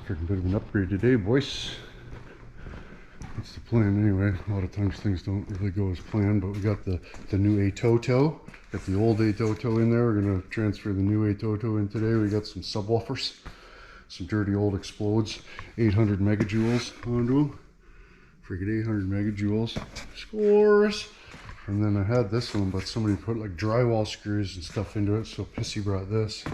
Freaking bit of an upgrade today, boys. That's the plan anyway. A lot of times things don't really go as planned, but we got the new atoto. Got the old atoto in there. We're gonna transfer the new atoto in today. We got some subwoofers, some dirty old explodes, 800 megajoules onto them. Freaking 800 megajoules. Scores! And then I had this one, but somebody put like drywall screws and stuff into it, so Pissy brought this.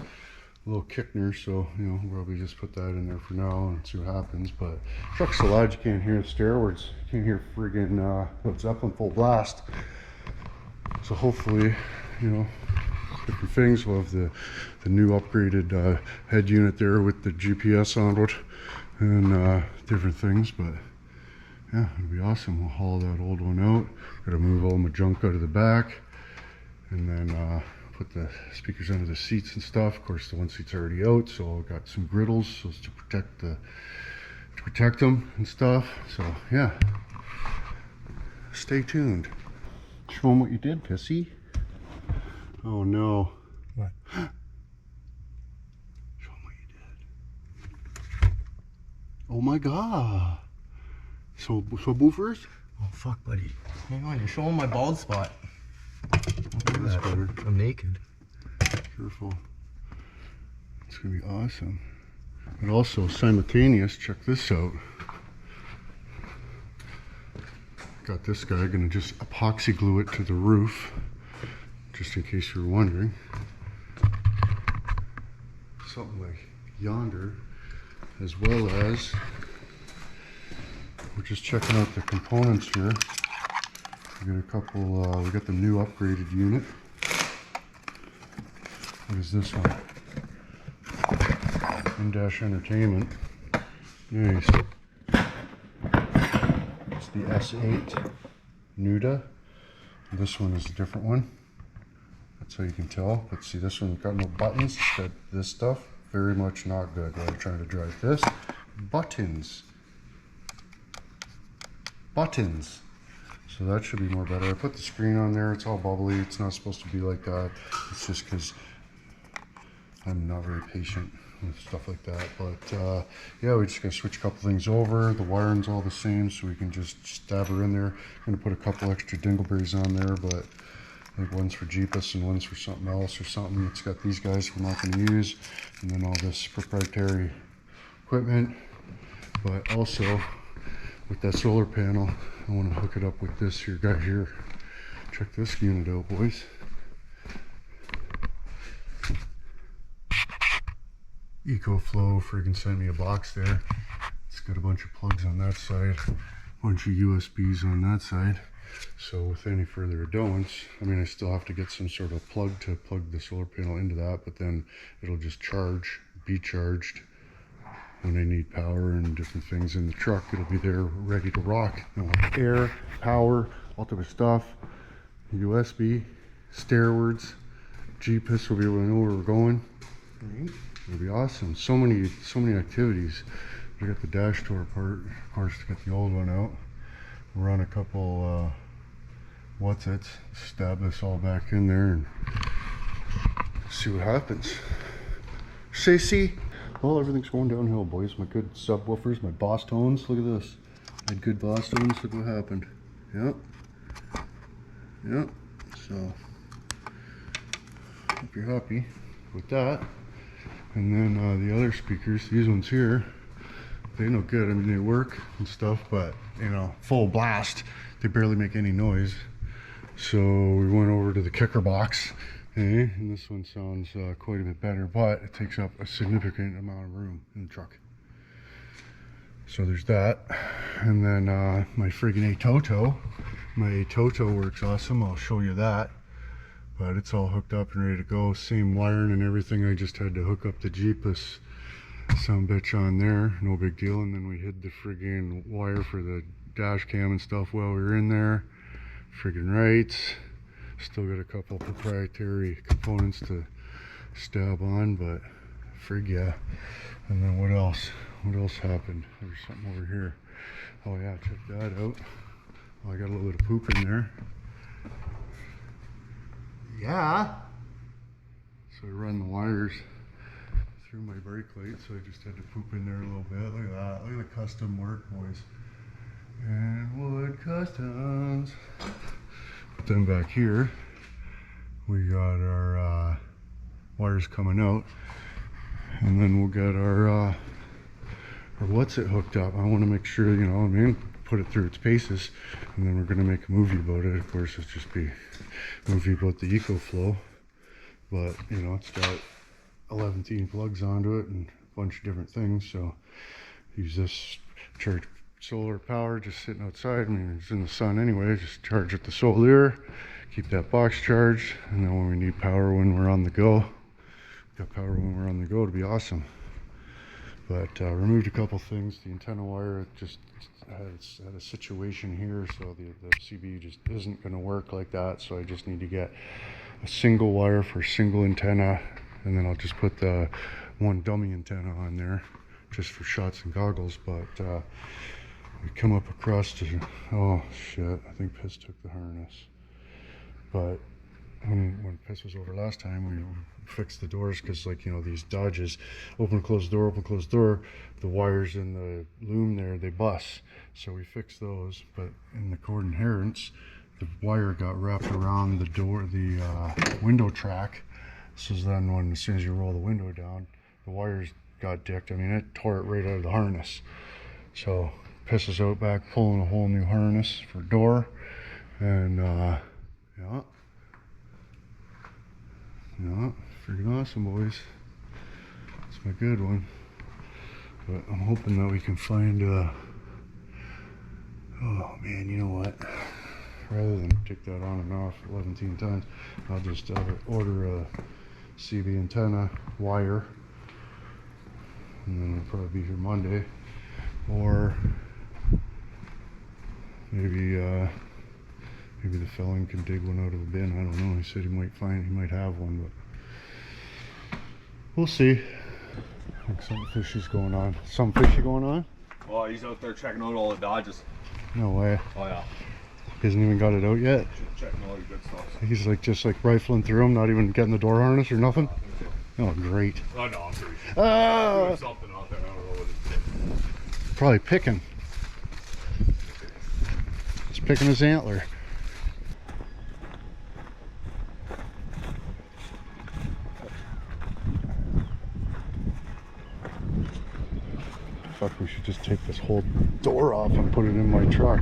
A little Kickner, so you know, we'll probably just put that in there for now and see what happens. But truck's so loud you can't hear the stairwards. You can't hear friggin' Zeppelin full blast. So hopefully, you know, different things. We'll have the new upgraded head unit there with the GPS on it and different things. But yeah, it'll be awesome. We'll haul that old one out. Gotta move all my junk out of the back, and then put the speakers under the seats and stuff. Of course, the one seat's already out, so I've got some griddles so as to protect them and stuff. So yeah, stay tuned. Show them what you did, Pissy. Oh no. What? Show them what you did. Oh my god. So boofers? Oh fuck, buddy. Hang on, you're showing my bald spot. That's better. I'm naked. Careful. It's gonna be awesome. But also simultaneous, check this out. Got this guy, gonna just epoxy glue it to the roof, just in case you're wondering. Something like yonder, as well as we're just checking out the components here. We got a couple, we got the new upgraded unit. What is this one? In-dash entertainment. Nice. It's the S8 Nuda. This one is a different one. That's how you can tell. But see, this one got no buttons. It's got this stuff. Very much not good. While we're trying to drive this. Buttons. Buttons. So that should be more better. I put the screen on there. It's all bubbly. It's not supposed to be like that. It's just because I'm not very patient with stuff like that. But yeah, we just gotta switch a couple things over. The wiring's all the same, so we can just stab her in there. I'm gonna put a couple extra dingleberries on there, but I think one's for Jeepus and one's for something else or something. It's got these guys we're not gonna use, and then all this proprietary equipment. But also with that solar panel, I want to hook it up with this here guy here. Check this unit out, boys. EcoFlow friggin' sent me a box there. It's got a bunch of plugs on that side, a bunch of USBs on that side. So with any further adoance, I mean, I still have to get some sort of plug to plug the solar panel into that, but then it'll just be charged when I need power and different things in the truck. It'll be there ready to rock. I'll have air, power, all type of stuff, USB, stairwards, GPS will be able to know where we're going. It'll be awesome. So many activities. We got the dash door part, of course, to get the old one out. Run a couple stab this all back in there and see what happens. See? Well, everything's going downhill, boys. My good subwoofers, my Boss tones. Look at this. I had good Boss tones. Look what happened. Yep. So, hope you're happy with that. And then the other speakers, these ones here, they no good. I mean, they work and stuff, but you know, full blast, they barely make any noise. So we went over to the kicker box. And this one sounds quite a bit better, but it takes up a significant amount of room in the truck. So there's that. And then my friggin' atoto. My atoto works awesome. I'll show you that. But it's all hooked up and ready to go. Same wiring and everything. I just had to hook up the Jeepus some bitch on there. No big deal. And then we hid the friggin' wire for the dash cam and stuff while we were in there. Friggin' right. Still got a couple proprietary components to stab on, but frig yeah. And then what else? What else happened? There's something over here. Oh yeah, check that out. Oh, I got a little bit of poop in there. Yeah. So I run the wires through my brake light, so I just had to poop in there a little bit. Look at that. Look at the custom work, boys. Inwood Customs. But then back here, we got our wires coming out, and then we'll get our what's it hooked up. I want to make sure, you know what I mean, put it through its paces, and then we're going to make a movie about it. Of course, it's just be a movie about the EcoFlow, but you know, it's got 11 plugs onto it and a bunch of different things. So use this charge solar power just sitting outside. I mean, it's in the sun anyway. Just charge it the solar, keep that box charged, and then when we need power when we're on the go, got power when we're on the go, to be awesome. But removed a couple things. The antenna wire just had a situation here, so the CB just isn't going to work like that. So I just need to get a single wire for a single antenna, and then I'll just put the one dummy antenna on there just for shots and goggles. But we come up across to, oh shit, I think Piss took the harness. But when Piss was over last time, we fixed the doors, because, like, you know, these Dodges, open close door, the wires in the loom there, they bust. So we fixed those, but in the cord inherence, the wire got wrapped around the door, the window track. So then as soon as you roll the window down, the wires got dicked. I mean, it tore it right out of the harness. So Piss is out back pulling a whole new harness for door, and yeah, freaking awesome, boys. It's my good one. But I'm hoping that we can find oh man, you know what, rather than take that on and off 11 times, I'll just order a CB antenna wire, and then it'll probably be here Monday. Or maybe the felon can dig one out of a bin. I don't know. He said he might have one, but we'll see. I think something fishy's going on. Something fishy going on? Oh, he's out there checking out all the Dodges. No way. Oh yeah. He hasn't even got it out yet. Checking all the good stuff. He's just rifling through them, not even getting the door harness or nothing. Oh, great. Oh no, I'm pretty sure. Ah! Doing something out there. I don't know what it's doing. Probably picking. He's picking his antler. Fuck, we should just take this whole door off and put it in my truck.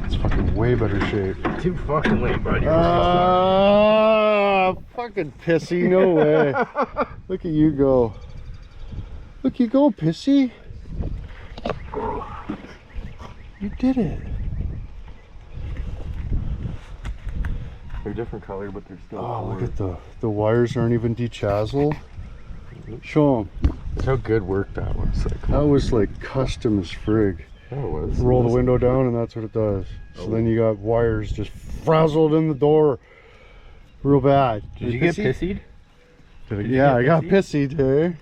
It's fucking way better shape. Too fucking late, buddy. Fucking Pissy, no way. Look at you go. Look you go, Pissy. You did it. They're different color, but they're still. Oh, look at the wires aren't even dechazzled. Show them. That's how good work that was. That was like custom as frig. That was. Roll the window down and that's what it does. So then you got wires just frazzled in the door real bad. Did you get pissied? Yeah, I got pissy, hey?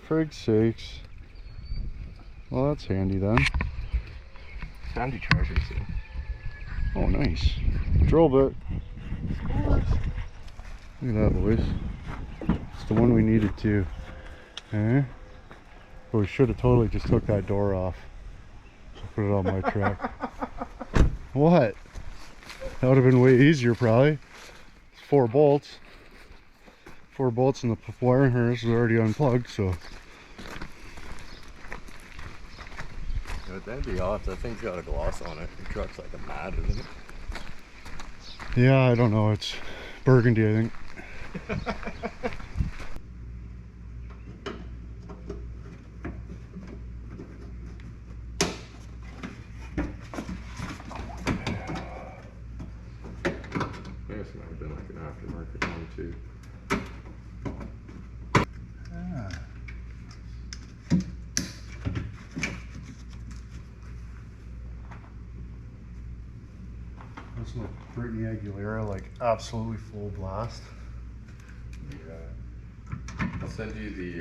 Frig's sakes. Well, that's handy then. Time to charge it soon. Oh, nice. Drill bit. Look at that, boys. It's the one we needed too. Eh? But we should have totally just took that door off. Put it on my truck. What? That would have been way easier, probably. It's 4 bolts. 4 bolts, and the wiring harness is already unplugged, so. That'd be off. That thing's got a gloss on it. Your truck's like a matte, isn't it? Yeah, I don't know. It's burgundy, I think. This might have been like an aftermarket one too. That's like Brittany Aguilera, like absolutely full blast. Yeah. I'll send you the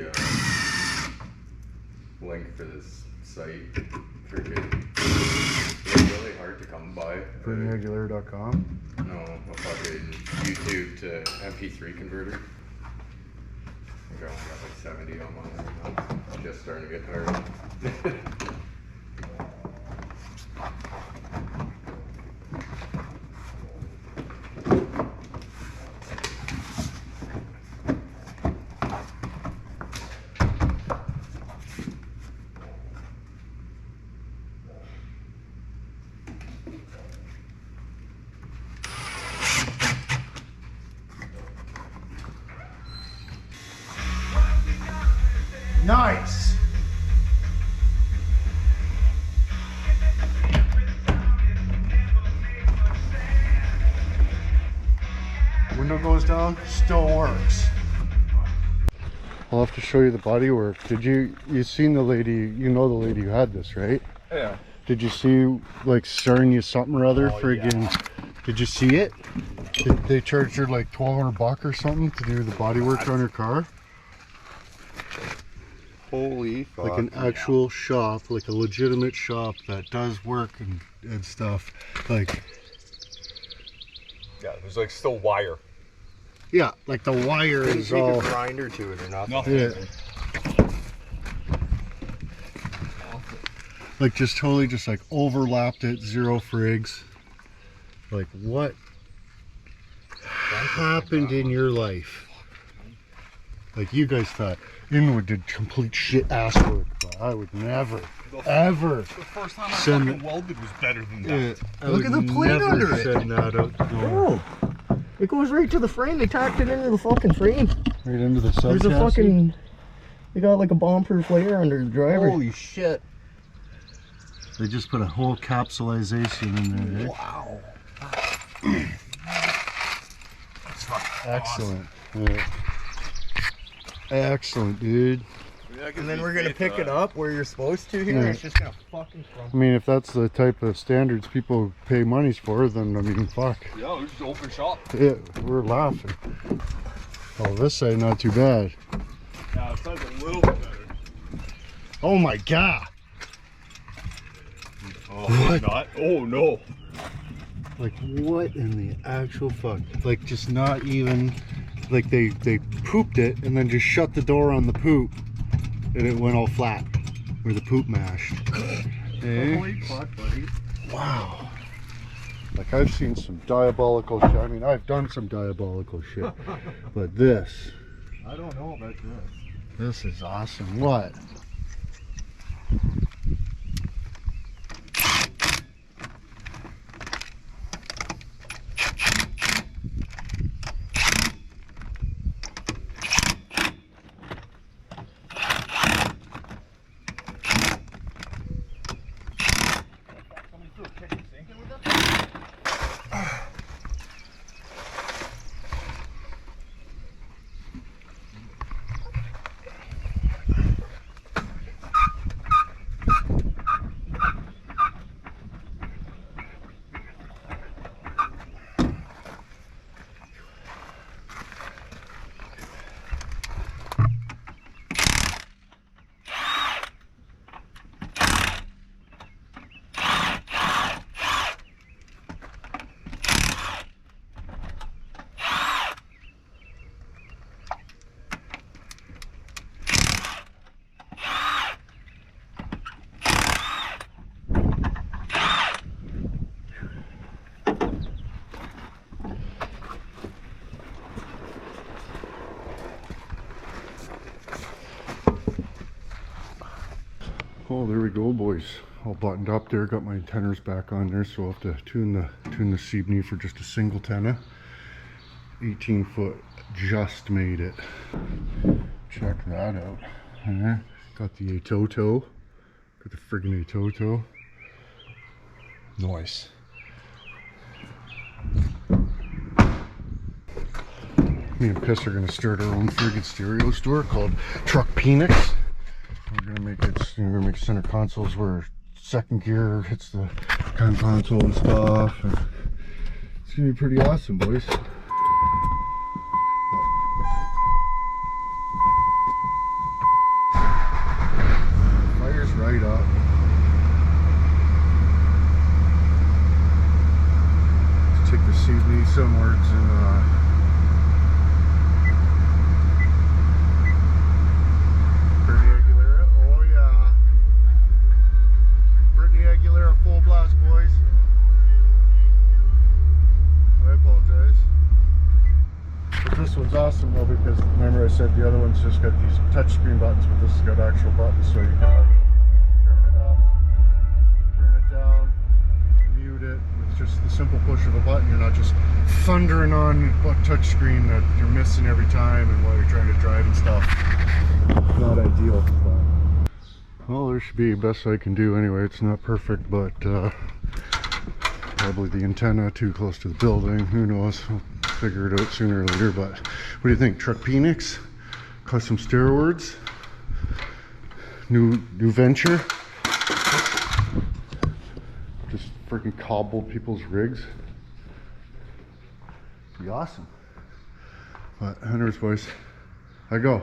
link for this site. Freaking, it's really hard to come by. BrittanyAguilera.com. No, a fucking YouTube to MP3 converter. truck got like 70 almost. Just starting to get tired. Nice. Window goes down, still works. I'll have to show you the body work. Did you seen the lady, you know the lady who had this, right? Yeah. Did you see, like, starring you something or other? Oh, Friggin', did you see it? They charged her like $1,200 or something to do the body work on her car. Holy fuck. Like an actual shop, like a legitimate shop that does work and stuff. Like, Yeah, there's like still wire. yeah, like the wire Didn't is take all. a grinder to it or nothing. Nothing. Yeah. Like just totally just like overlapped it, zero frigs. Like what happened in your life? Like you guys thought Inwood did complete shit ass work, but I would never, ever. The first time I Send fucking welded was better than that. Yeah, I Look would at the plate never under it. send that out the door. Oh, it goes right to the frame. They tacked it into the fucking frame. Right into the sub There's a chassis. fucking. They got like a bomb-proof layer under the driver. Holy shit. They just put a whole capsulization in there. Eh? Wow. That's fucking Excellent. Yeah. Excellent, dude. awesome. And then we're gonna pick it up where you're supposed to here. Yeah. It's just gonna fucking I crumble. mean, if that's the type of standards people pay monies for, then I mean, fuck. Yeah, we just open shop. Yeah, we're laughing. Oh, this side not too bad. Yeah, it sounds a little bit better. Oh my god! Oh, What? not? Oh no. Like what in the actual fuck? Like just not even. Like they pooped it and then just shut the door on the poop, and it went all flat where the poop mashed. Eh? Holy fuck, buddy. Wow. Like I've seen some diabolical shit. I mean, I've done some diabolical shit, but this I don't know about this. is awesome. What? Oh, there we go, boys. All buttoned up there. Got my antennas back on there, so I'll have to tune the Seabney for just a single tenna. 18 foot, just made it. Check that out. Got the atoto. Got the friggin' atoto. Nice. Me and Piss are gonna start our own friggin' stereo store called Truck Peenix. We're gonna make it. We're gonna make center consoles where second gear hits the console and stuff. And it's gonna be pretty awesome, boys. Fire's right up. Let's take the Seabney somewhere and said, the other one's just got these touchscreen buttons, but this has got actual buttons, so you can like turn it up, turn it down, mute it with just the simple push of a button. You're not just thundering on a touchscreen that you're missing every time and while you're trying to drive and stuff. Not ideal. But, well, there should be best I can do anyway. It's not perfect, but probably the antenna too close to the building. Who knows? We'll figure it out sooner or later. But what do you think? Truck peenix, custom stairwards, new venture. Just freaking cobble people's rigs. Be awesome. But anyways, boys, I go.